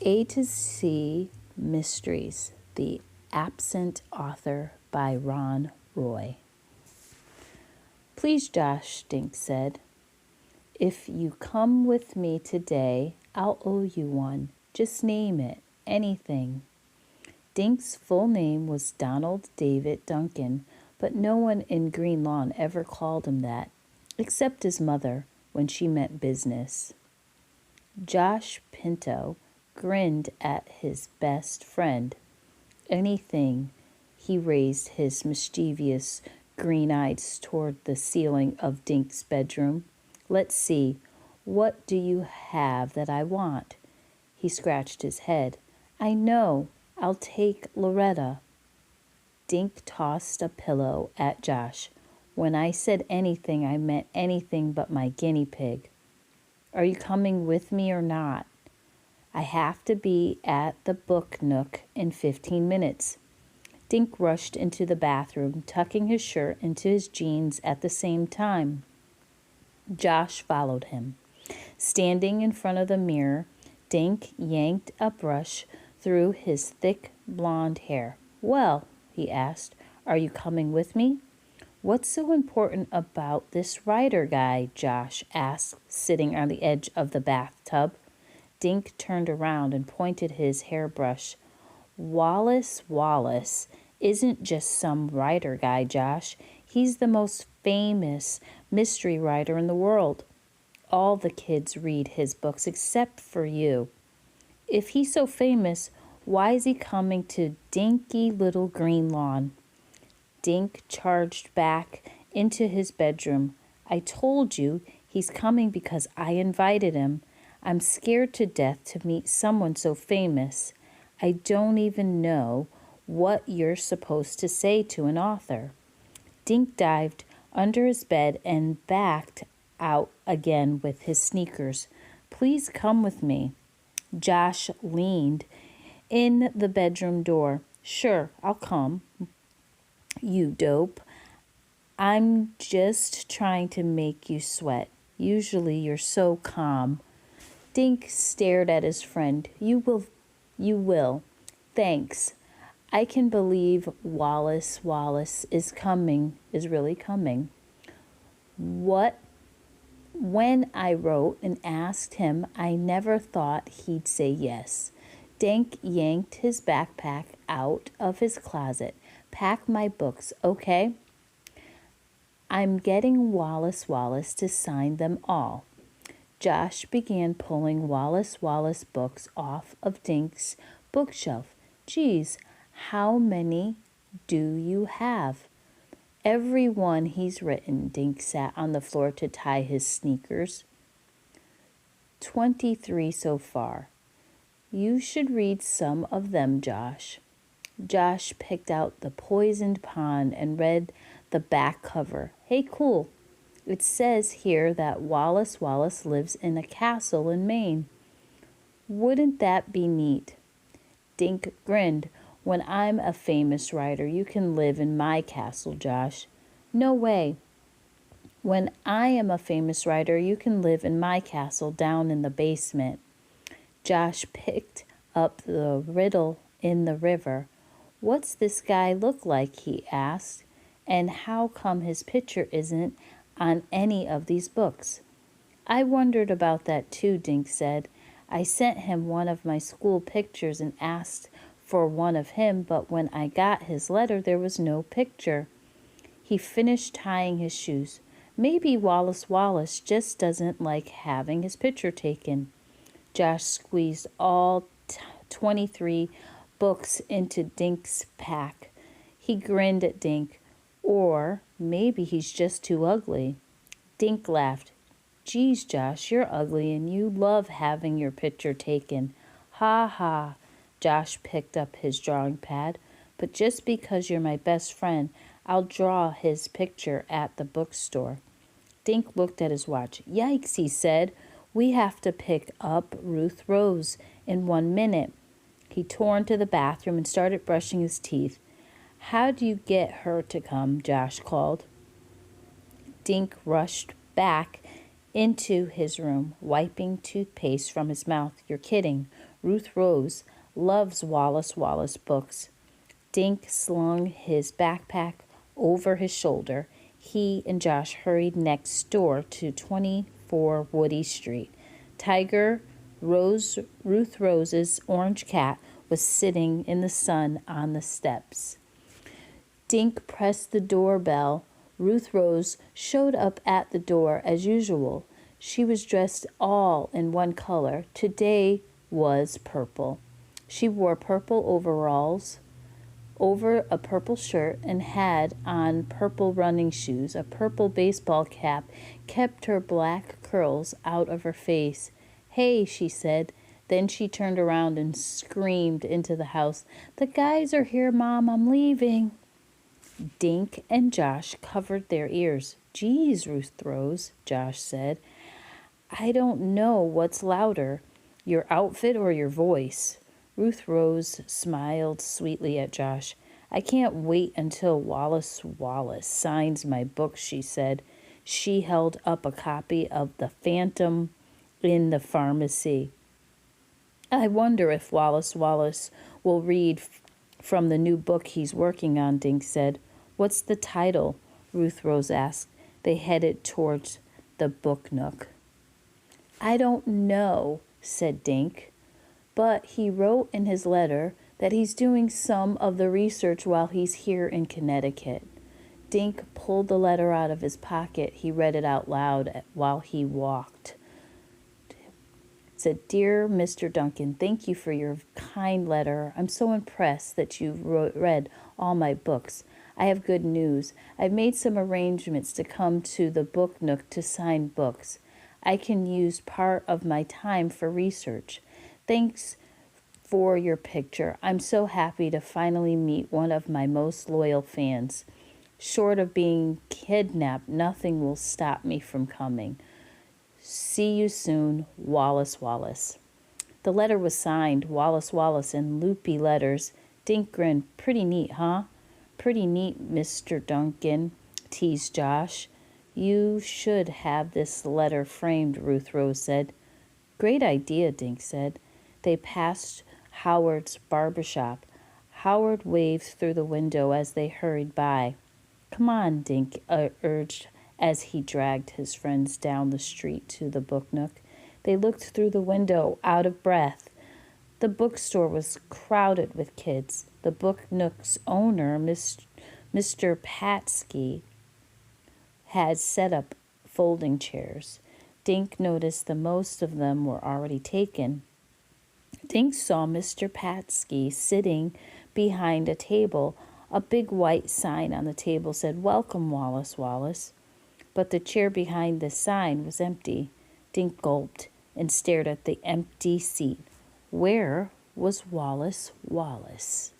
A to C Mysteries, The Absent Author by Ron Roy. Please, Josh, Dink said. If you come with me today, I'll owe you one. Just name it, anything. Dink's full name was Donald David Duncan, but no one in Green Lawn ever called him that, except his mother when she meant business. Josh Pinto grinned at his best friend. Anything. He raised his mischievous green eyes toward the ceiling of Dink's bedroom. Let's see. What do you have that I want? He scratched his head. I know. I'll take Loretta. Dink tossed a pillow at Josh. When I said anything, I meant anything but my guinea pig. Are you coming with me or not? I have to be at the booknook in 15 minutes. Dink rushed into the bathroom, tucking his shirt into his jeans at the same time. Josh followed him. Standing in front of the mirror, Dink yanked a brush through his thick blonde hair. Well, he asked, are you coming with me? What's so important about this writer guy? Josh asked, sitting on the edge of the bathtub. Dink turned around and pointed his hairbrush. Wallis Wallace isn't just some writer guy, Josh. He's the most famous mystery writer in the world. All the kids read his books except for you. If he's so famous, why is he coming to dinky little Green Lawn? Dink charged back into his bedroom. I told you he's coming because I invited him. I'm scared to death to meet someone so famous. I don't even know what you're supposed to say to an author. Dink dived under his bed and backed out again with his sneakers. Please come with me. Josh leaned in the bedroom door. Sure, I'll come. You dope. I'm just trying to make you sweat. Usually you're so calm. Dink stared at his friend. You will. Thanks. I can believe Wallis Wallace is really coming. When I wrote and asked him, I never thought he'd say yes. Dink yanked his backpack out of his closet. Pack my books, okay? I'm getting Wallis Wallace to sign them all. Josh began pulling Wallis Wallace books off of Dink's bookshelf. Geez, how many do you have? Every one he's written. Dink sat on the floor to tie his sneakers. 23 so far. You should read some of them, Josh. Josh picked out The Poisoned Pond and read the back cover. Hey, cool. It says here that Wallis Wallace lives in a castle in Maine. Wouldn't that be neat? Dink grinned. When I'm a famous writer, you can live in my castle, Josh. No way. When I am a famous writer, you can live in my castle down in the basement. Josh picked up the riddle in the river. What's this guy look like? He asked. And how come his picture isn't on any of these books? I wondered about that too, Dink said. I sent him one of my school pictures and asked for one of him, but when I got his letter, there was no picture. He finished tying his shoes. Maybe Wallis Wallace just doesn't like having his picture taken. Josh squeezed all 23 books into Dink's pack. He grinned at Dink. Or maybe he's just too ugly. Dink laughed. Geez, Josh, you're ugly and you love having your picture taken. Ha ha. Josh picked up his drawing pad. But just because you're my best friend, I'll draw his picture at the bookstore. Dink looked at his watch. Yikes, he said. We have to pick up Ruth Rose in 1 minute. He tore into the bathroom and started brushing his teeth. How do you get her to come? Josh called. Dink rushed back into his room, wiping toothpaste from his mouth. You're kidding. Ruth Rose loves Wallis Wallace books. Dink slung his backpack over his shoulder. He and Josh hurried next door to 24 Woody Street. Tiger Ruth Rose's orange cat was sitting in the sun on the steps. Dink pressed the doorbell. Ruth Rose showed up at the door as usual. She was dressed all in one color. Today was purple. She wore purple overalls over a purple shirt and had on purple running shoes. A purple baseball cap kept her black curls out of her face. "Hey," she said. Then she turned around and screamed into the house, "The guys are here, Mom. I'm leaving." Dink and Josh covered their ears. "Geez, Ruth Rose," Josh said. "I don't know what's louder, your outfit or your voice." Ruth Rose smiled sweetly at Josh. "I can't wait until Wallis Wallace signs my book," she said. She held up a copy of The Phantom in the Pharmacy. "I wonder if Wallis Wallace will read from the new book he's working on," Dink said. "What's the title?" Ruth Rose asked. They headed towards the booknook. "I don't know," said Dink. "But he wrote in his letter that he's doing some of the research while he's here in Connecticut." Dink pulled the letter out of his pocket. He read it out loud while he walked. It said, "Dear Mr. Duncan, thank you for your kind letter. I'm so impressed that you've read all my books. I have good news. I've made some arrangements to come to the booknook to sign books. I can use part of my time for research. Thanks for your picture. I'm so happy to finally meet one of my most loyal fans. Short of being kidnapped, nothing will stop me from coming. See you soon, Wallis Wallace." The letter was signed Wallis Wallace in loopy letters. Dink grinned. "Pretty neat, huh?" "Pretty neat, Mr. Duncan," teased Josh. "You should have this letter framed," Ruth Rose said. "Great idea," Dink said. They passed Howard's barbershop. Howard waved through the window as they hurried by. "Come on," Dink urged as he dragged his friends down the street to the booknook. They looked through the window, out of breath. The bookstore was crowded with kids. The booknook's owner, Mr. Patsky, had set up folding chairs. Dink noticed the most of them were already taken. Dink saw Mr. Patsky sitting behind a table. A big white sign on the table said, "Welcome, Wallis Wallace." But the chair behind the sign was empty. Dink gulped and stared at the empty seat. Where was Wallis Wallace?